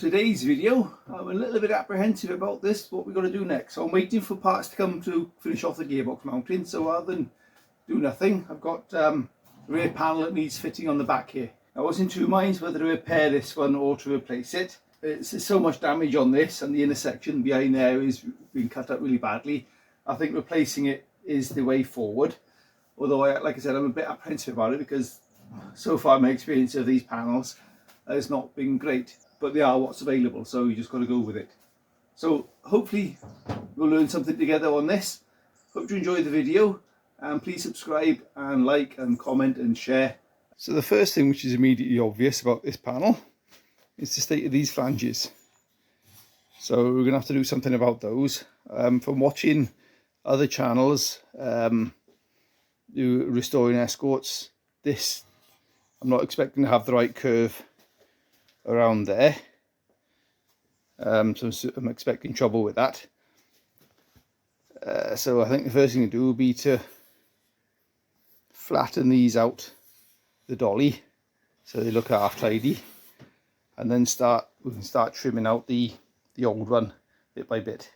today's video, I'm a little bit apprehensive about this, what we're going to do next. So I'm waiting for parts to come to finish off the gearbox mounting. So rather than do nothing, I've got a rear panel that needs fitting on the back here. I was in two minds whether to repair this one or to replace it. There's so much damage on this, and the intersection behind there is being cut up really badly. I think replacing it is the way forward. Although, like I said, I'm a bit apprehensive about it because so far my experience of these panels has not been great. But they are what's available, so you just got to go with it. So hopefully we'll learn something together on this. Hope you enjoy the video, and please subscribe and like and comment and share. So the first thing which is immediately obvious about this panel is the state of these flanges. So we're going to have to do something about those. From watching other channels do restoring Escorts, this I'm not expecting to have the right curve around there, so I'm expecting trouble with that. So I think the first thing to do will be to flatten these out, the dolly, so they look half tidy, and then we can start trimming out the old one bit by bit.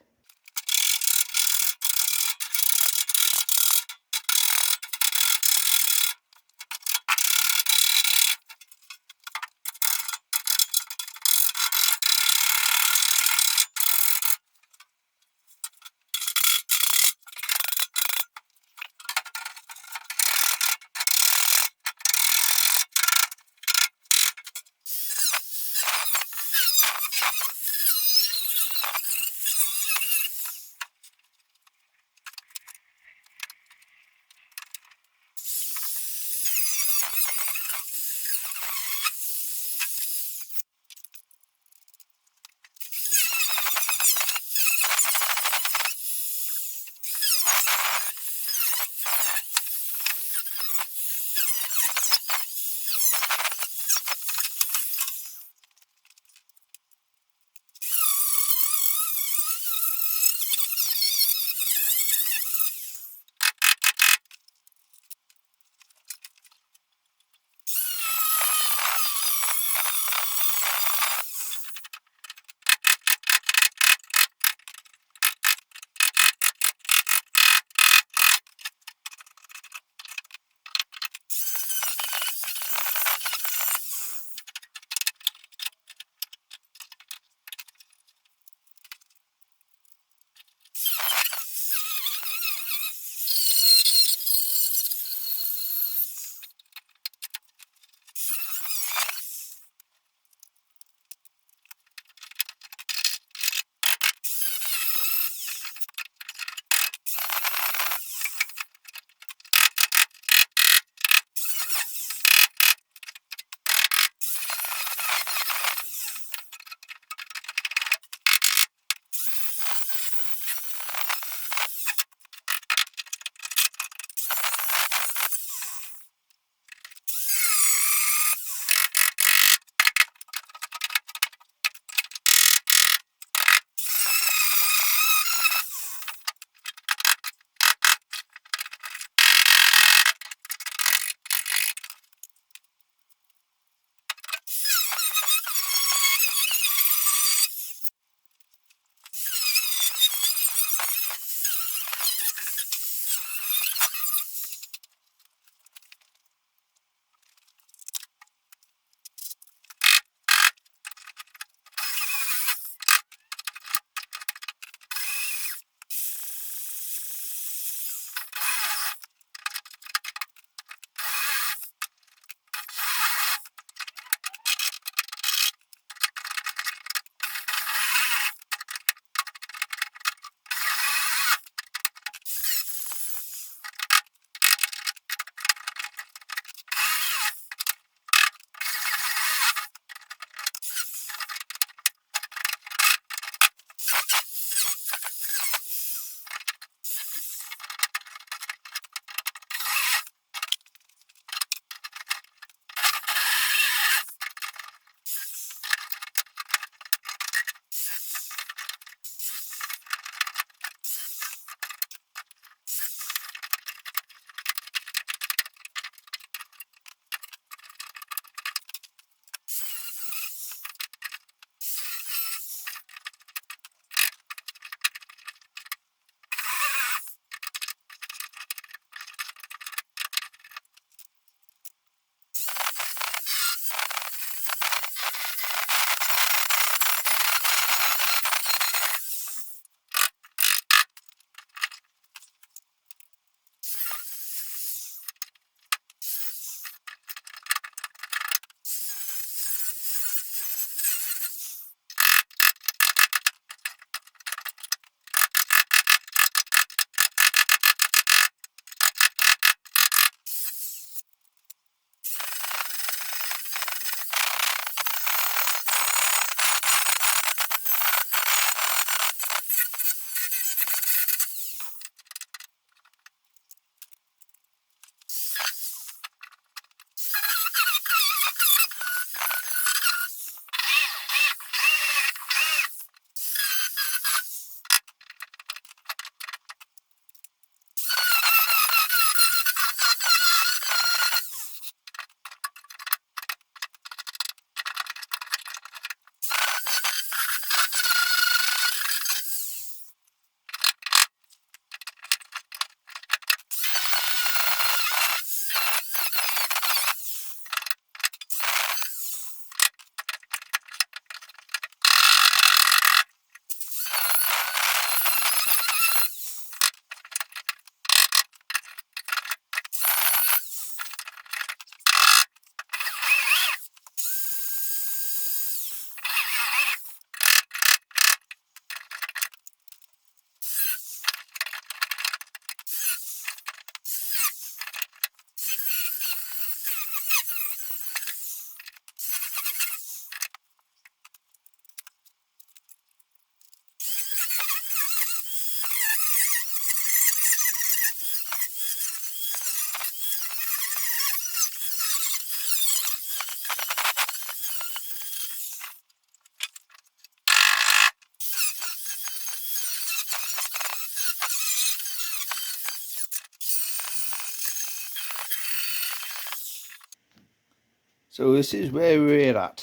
So this is where we're at.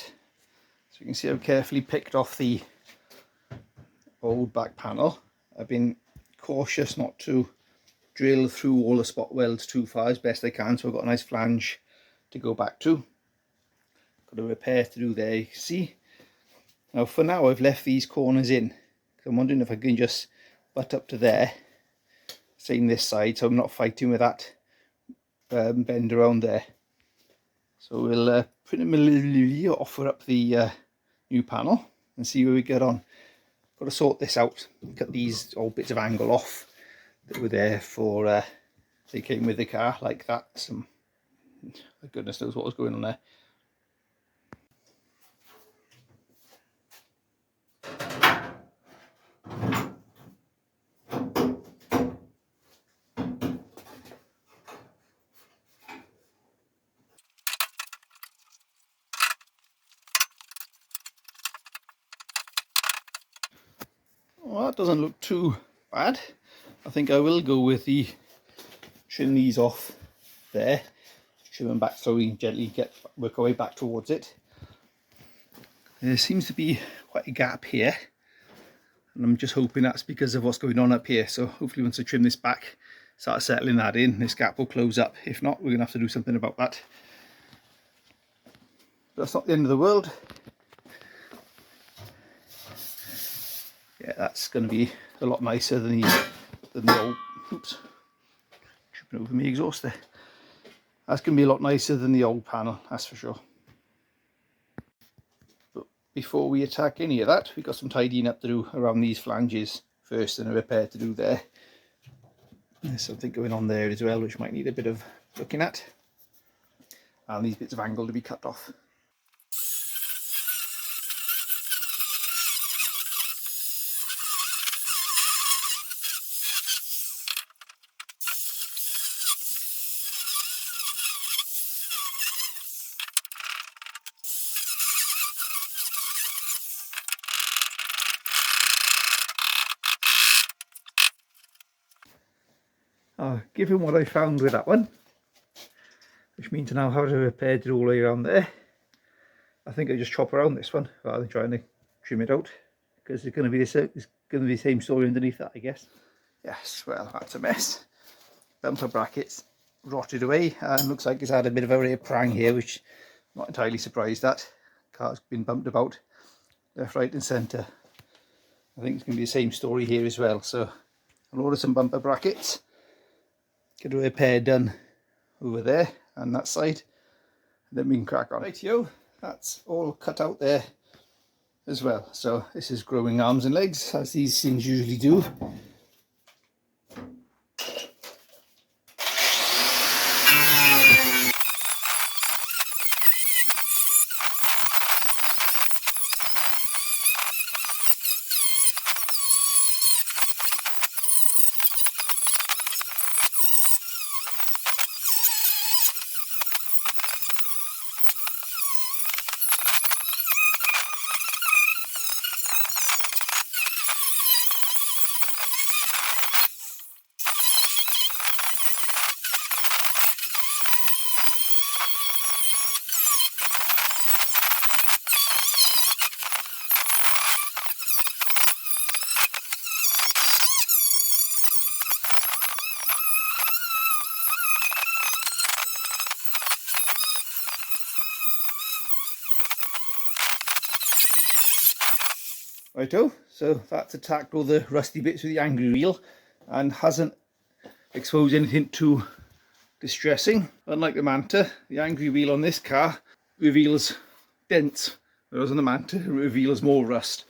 So you can see I've carefully picked off the old back panel. I've been cautious not to drill through all the spot welds too far as best I can, so I've got a nice flange to go back to. Got a repair to do there, you can see. Now for now I've left these corners in. I'm wondering if I can just butt up to there, same this side, so I'm not fighting with that bend around there. So we'll preliminarily offer up the new panel and see where we get on. Got to sort this out, cut these old bits of angle off that were there for they came with the car, like that. Some goodness knows what was going on there. Well, that doesn't look too bad. I think I will go with the trim these off there, trim them back slowly, gently, work our way back towards it. There seems to be quite a gap here, and I'm just hoping that's because of what's going on up here. So hopefully once I trim this back, start settling that in, this gap will close up. If not, we're going to have to do something about that. But that's not the end of the world. Yeah, that's going to be a lot nicer than the old, oops, tripping over my exhaust there. That's going to be a lot nicer than the old panel, that's for sure. But before we attack any of that, we've got some tidying up to do around these flanges first and a repair to do there. There's something going on there as well which might need a bit of looking at. And these bits of angle to be cut off. Given what I found with that one, which means now how to repair it all the way around there, I think I just chop around this one rather than trying to trim it out, because it's going to be the same story underneath that, I guess. Yes, well, that's a mess. Bumper brackets rotted away, and looks like it's had a bit of a rear prang here, which I'm not entirely surprised at. Car's been bumped about left, right and centre. I think it's going to be the same story here as well. So I'll order some bumper brackets, get a repair done over there and that side, and then we can crack on. Rightio, that's all cut out there as well. So this is growing arms and legs, as these things usually do. Righto, so that's attacked all the rusty bits with the angry wheel and hasn't exposed anything too distressing. Unlike the Manta, the angry wheel on this car reveals dents, whereas on the Manta it reveals more rust.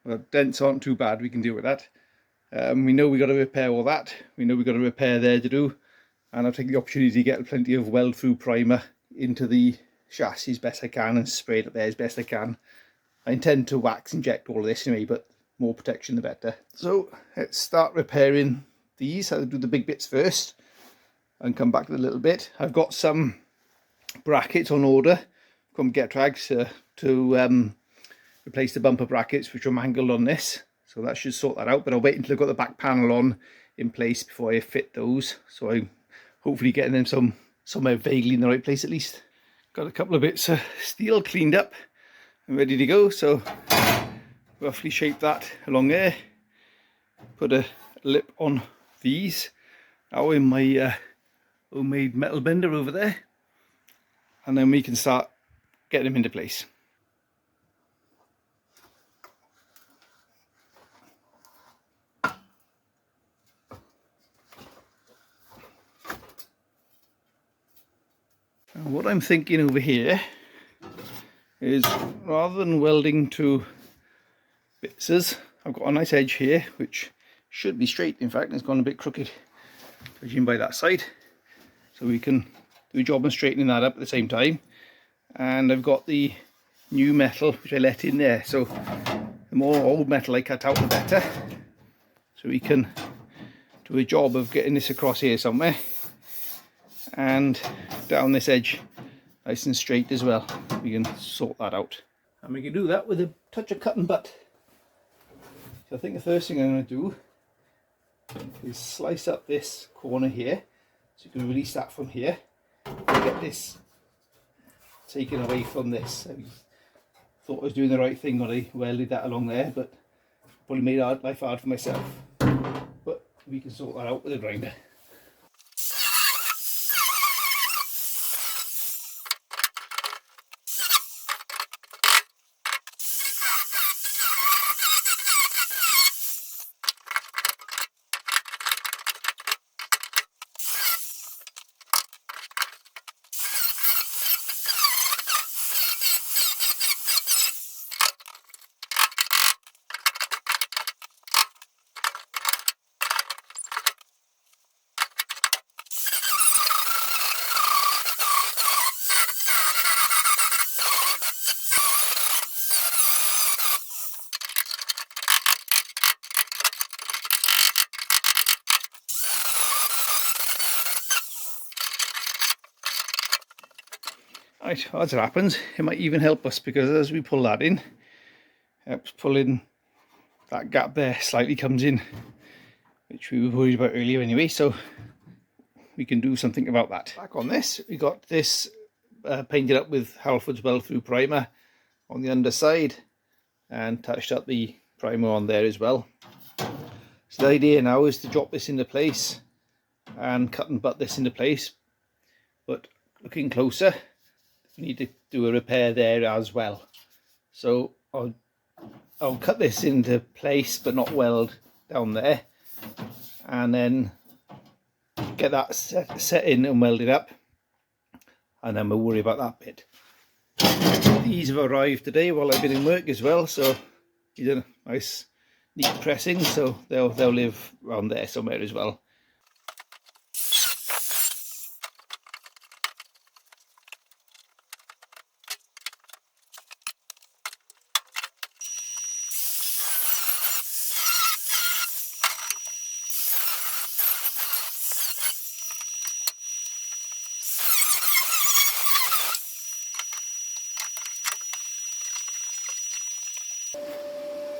Well, dents aren't too bad, we can deal with that. We know we got to repair all that, we know we got a repair there to do, and I'll take the opportunity to get plenty of weld through primer into the chassis as best I can and spray it up there as best I can. I intend to wax inject all of this anyway, but more protection the better. So let's start repairing these. I'll do the big bits first and come back to the little bit. I've got some brackets on order from Getrags to replace the bumper brackets which are mangled on this. So that should sort that out, but I'll wait until I've got the back panel on in place before I fit those. So I'm hopefully getting them somewhere vaguely in the right place at least. Got a couple of bits of steel cleaned up and ready to go, so roughly shape that along there, put a lip on these now in my homemade metal bender over there, and then we can start getting them into place. And what I'm thinking over here is, rather than welding to bitsers, I've got a nice edge here which should be straight. In fact, it's gone a bit crooked, judging by that side, so we can do a job of straightening that up at the same time. And I've got the new metal which I let in there, so the more old metal I cut out the better, so we can do a job of getting this across here somewhere and down this edge nice and straight as well. We can sort that out, and we can do that with a touch of cut and butt. So I think the first thing I'm going to do is slice up this corner here, so you can release that from here and get this taken away from this. I thought I was doing the right thing when I welded that along there, but probably made life hard for myself. But we can sort that out with a grinder. Right, as it happens, it might even help us, because as we pull that in, helps pull in that gap there, slightly comes in, which we were worried about earlier anyway, so we can do something about that. Back on this, we got this painted up with Halford's well through primer on the underside, and touched up the primer on there as well. So the idea now is to drop this into place and cut and butt this into place, but looking closer, we need to do a repair there as well. So I'll cut this into place but not weld down there, and then get that set in and welded up, and then we'll worry about that bit. These have arrived today while I've been in work as well, so these are nice neat pressing, so they'll live around there somewhere as well.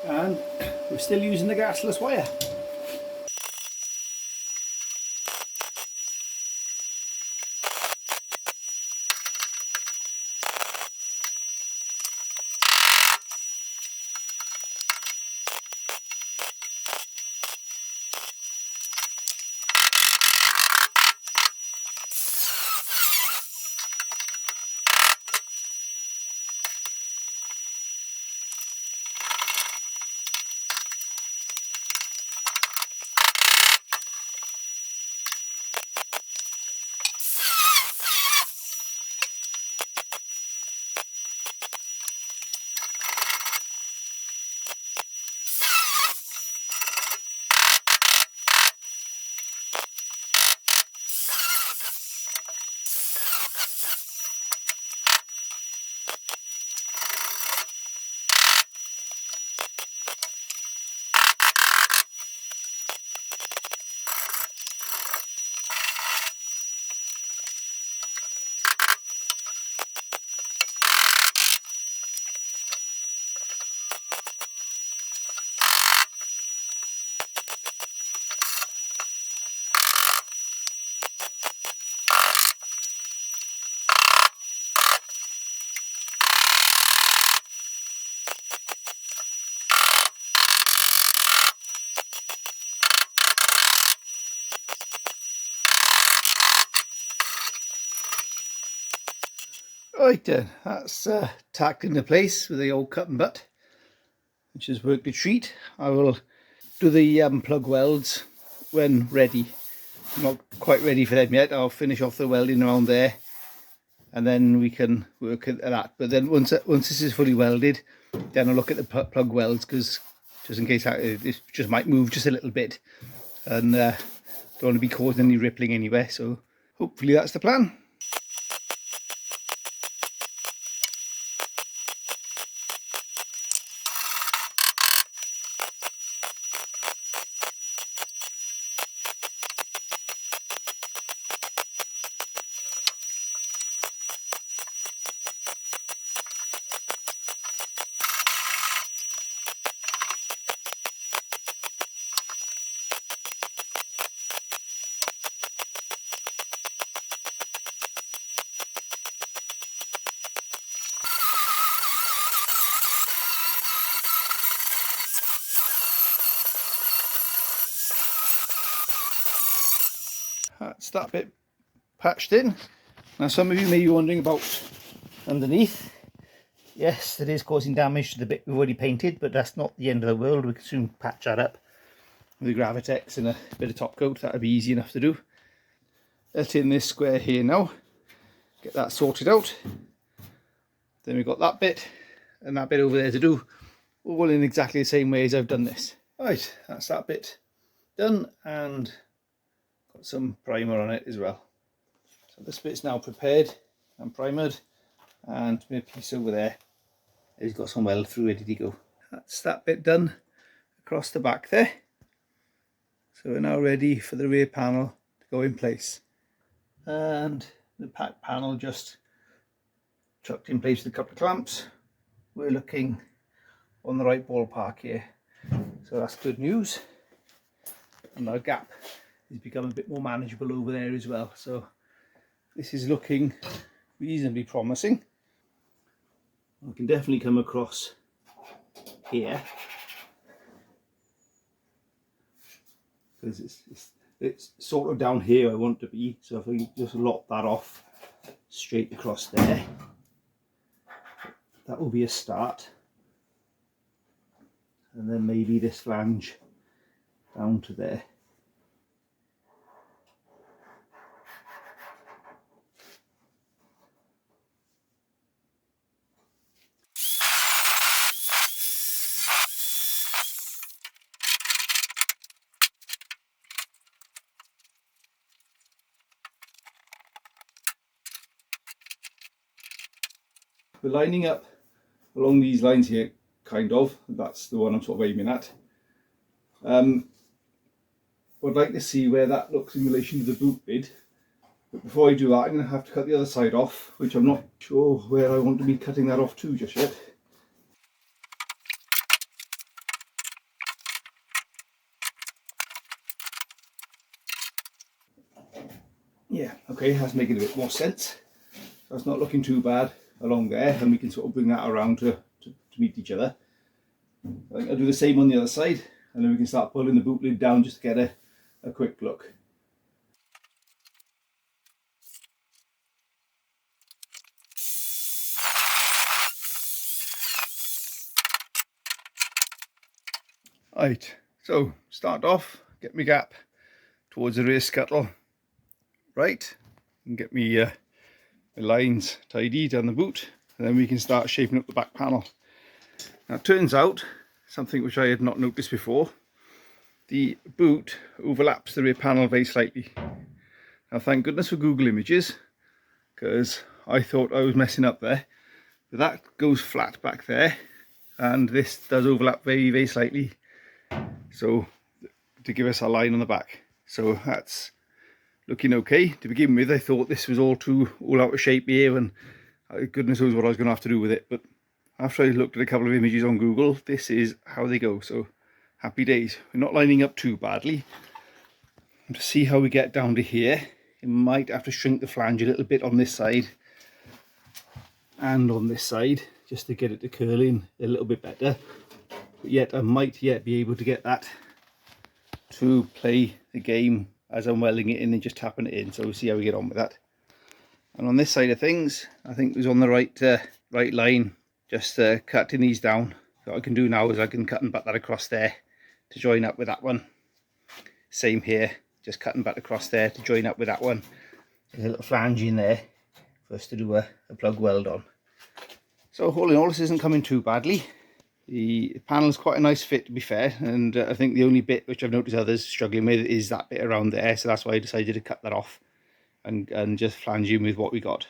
And we're still using the gasless wire. Right then, that's tacked into place with the old cut and butt, which has worked a treat. I will do the plug welds when ready. I'm not quite ready for them yet. I'll finish off the welding around there and then we can work at that. But then once this is fully welded, then I'll look at the plug welds, because just in case this just might move just a little bit, and don't want to be causing any rippling anywhere. So hopefully that's the plan. That's that bit patched in. Now some of you may be wondering about underneath. Yes, it is causing damage to the bit we've already painted, but that's not the end of the world. We can soon patch that up with the Gravitex and a bit of top coat. That'll be easy enough to do. Let in this square here now, get that sorted out. Then we've got that bit and that bit over there to do, all in exactly the same way as I've done this. Right, that's that bit done, and got some primer on it as well. So this bit's now prepared and primered, and my piece over there has got some weld through ready to go. That's that bit done across the back there. So we're now ready for the rear panel to go in place. And the back panel just chucked in place with a couple of clamps. We're looking on the right ballpark here. So that's good news. And our gap has become a bit more manageable over there as well. So this is looking reasonably promising. I can definitely come across here, because it's sort of down here I want to be. So if I just lock that off straight across there, that will be a start. And then maybe this flange down to there. We're lining up along these lines here, kind of. That's the one I'm sort of aiming at. I'd like to see where that looks in relation to the boot lid. But before I do that, I'm going to have to cut the other side off, which I'm not sure where I want to be cutting that off to just yet. Yeah, okay, that's making a bit more sense. So it's not looking too bad along there, and we can sort of bring that around to meet each other. I think I'll do the same on the other side, and then we can start pulling the boot lid down just to get a quick look. Right, so start off, get my gap towards the rear scuttle right, and get me my lines tidied on the boot, and then we can start shaping up the back panel. Now it turns out, something which I had not noticed before, the boot overlaps the rear panel very slightly. Now thank goodness for Google Images, because I thought I was messing up there. But that goes flat back there, and this does overlap very, very slightly, so to give us a line on the back. So that's looking okay. To begin with, I thought this was all out of shape here, and goodness knows what I was going to have to do with it. But after I looked at a couple of images on Google, this is how they go. So happy days. We're not lining up too badly. And to see how we get down to here, you might have to shrink the flange a little bit on this side and on this side, just to get it to curl in a little bit better. But yet I might yet be able to get that to play the game as I'm welding it in and just tapping it in. So we'll see how we get on with that. And on this side of things, I think it was on the right line, just cutting these down. So what I can do now is I can cut and butt that across there to join up with that one. Same here, just cut and butt across there to join up with that one. There's a little flange in there for us to do a plug weld on. So all in all, this isn't coming too badly. The panel is quite a nice fit, to be fair, and I think the only bit which I've noticed others struggling with is that bit around there, so that's why I decided to cut that off and just flange in with what we got.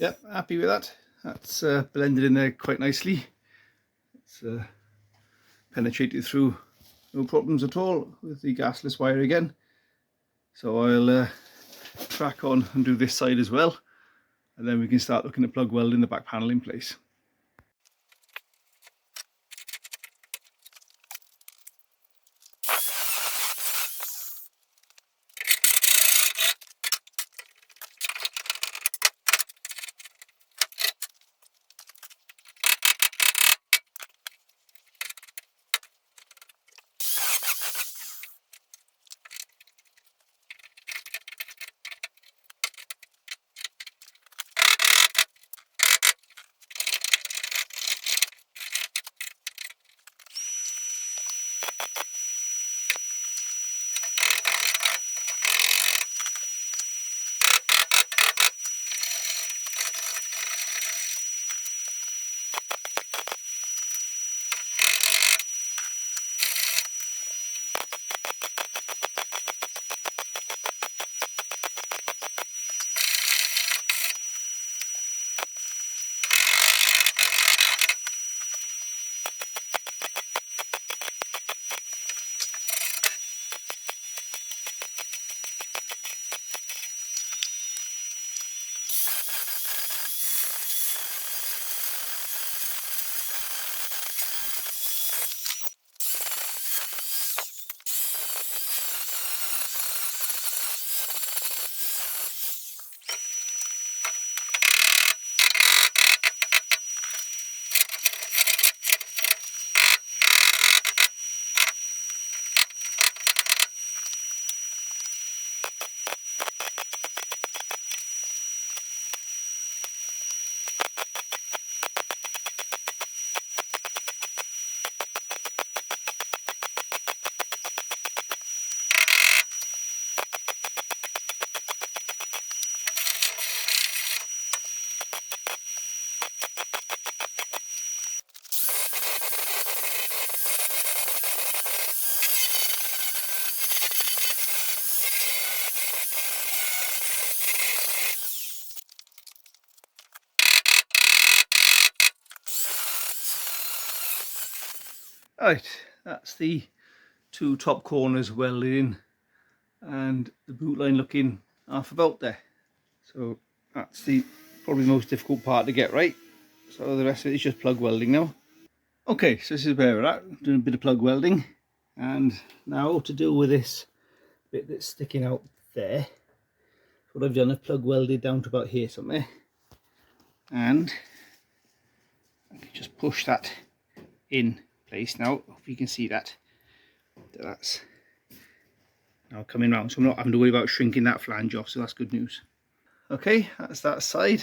Yep, happy with that. That's blended in there quite nicely. It's penetrated through, no problems at all with the gasless wire again. So I'll crack on and do this side as well, and then we can start looking at plug welding the back panel in place. Right, that's the two top corners welded in and the boot line looking half about there. So that's the probably the most difficult part to get right. So the rest of it is just plug welding now. Okay, so this is where we're at, doing a bit of plug welding. And now to deal with this bit that's sticking out there, what I've done, I've plug welded down to about here somewhere. And I can just push that in place now. Hope you can see that. That's now coming round, so I'm not having to worry about shrinking that flange off, so that's good news. Okay, that's that side,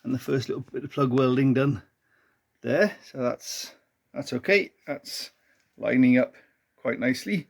and the first little bit of plug welding done there, so that's okay. That's lining up quite nicely.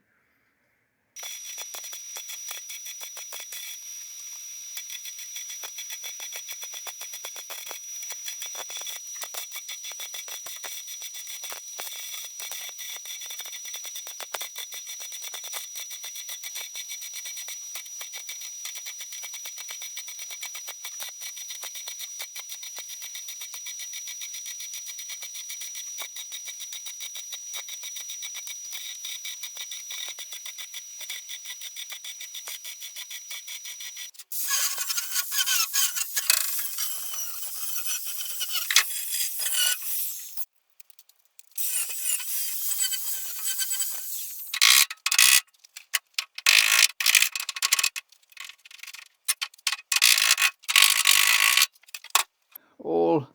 All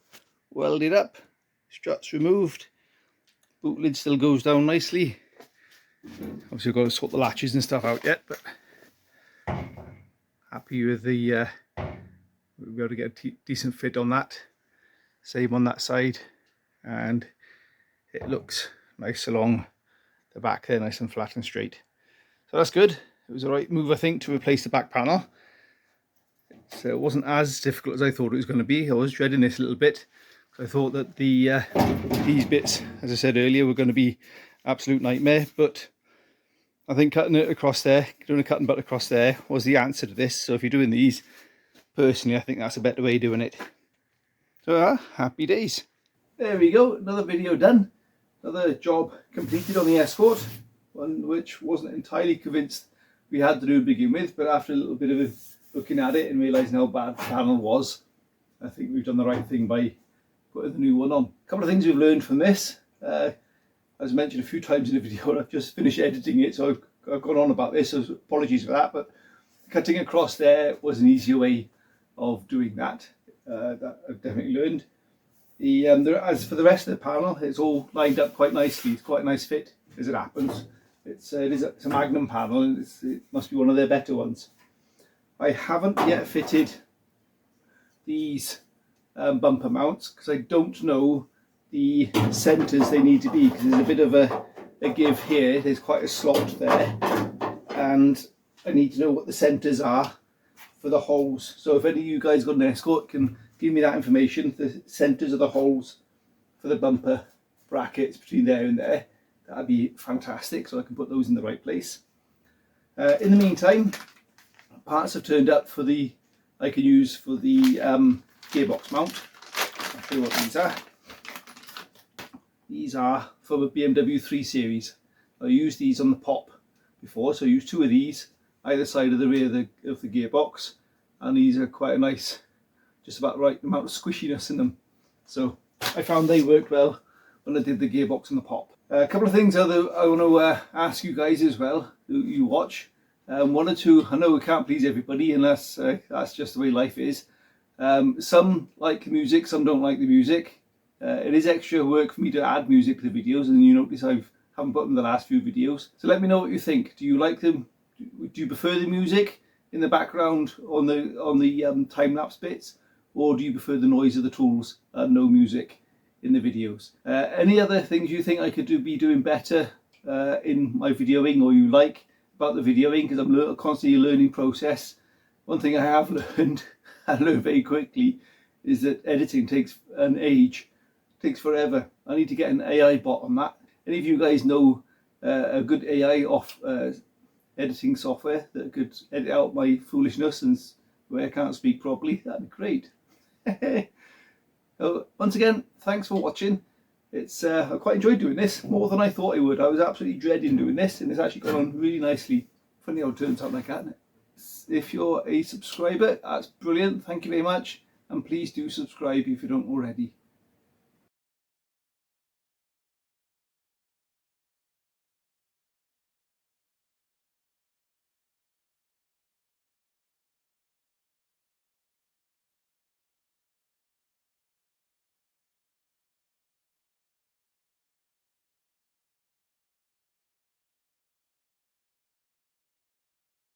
welded up, struts removed, boot lid still goes down nicely. Obviously I've got to sort the latches and stuff out yet, but happy with the we'll be able to get a decent fit on that. Same on that side, and it looks nice along the back there, nice and flat and straight. So that's good. It was the right move, I think, to replace the back panel. So it wasn't as difficult as I thought it was going to be. I was dreading this a little bit. I thought that these bits, as I said earlier, were going to be absolute nightmare, but I think cutting it across there, doing a cut and butt across there, was the answer to this. So if you're doing these, personally, I think that's a better way of doing it. So happy days. There we go, another video done. Another job completed on the Escort, one which wasn't entirely convinced we had to do to begin with, but after a little bit of looking at it and realising how bad the panel was, I think we've done the right thing by putting the new one on. A couple of things we've learned from this. As mentioned a few times in the video, I've just finished editing it, so I've gone on about this, so apologies for that, but cutting across there was an easier way of doing that. That I've definitely learned. As for the rest of the panel, it's all lined up quite nicely. It's quite a nice fit as it happens. It's a Magnum panel, and it must be one of their better ones. I haven't yet fitted these bumper mounts because I don't know the centres they need to be, because there's a bit of a give here. There's quite a slot there, and I need to know what the centres are for the holes. So if any of you guys got an Escort, can give me that information, the centres of the holes for the bumper brackets between there and there, that'd be fantastic, so I can put those in the right place. In the meantime, parts have turned up for I can use for the gearbox mount. I'll show you what these are. These are for the BMW 3 Series. I used these on the Pop before, so I used two of these either side of the rear of the gearbox, and these are quite a nice, just about right amount of squishiness in them. So I found they worked well when I did the gearbox and the Pop. A couple of things I want to ask you guys as well, who you watch. One or two, I know we can't please everybody, and that's just the way life is. Some like the music, some don't like the music. It is extra work for me to add music to the videos, and you notice I haven't put them in the last few videos. So let me know what you think. Do you like them? Do you prefer the music in the background on the time-lapse bits, or do you prefer the noise of the tools and no music in the videos? Any other things you think I could be doing better in my videoing, or you like about the videoing, because I'm constantly a learning process. One thing I have learned, and learned very quickly, is that editing takes takes forever. I need to get an AI bot on that. Any of you guys know a good AI editing software that could edit out my foolishness and where I can't speak properly, that'd be great. So once again, thanks for watching. It's I quite enjoyed doing this, more than I thought I would. I was absolutely dreading doing this, and it's actually gone on really nicely. Funny how it turns out like that, isn't it? If you're a subscriber, that's brilliant. Thank you very much, and please do subscribe if you don't already.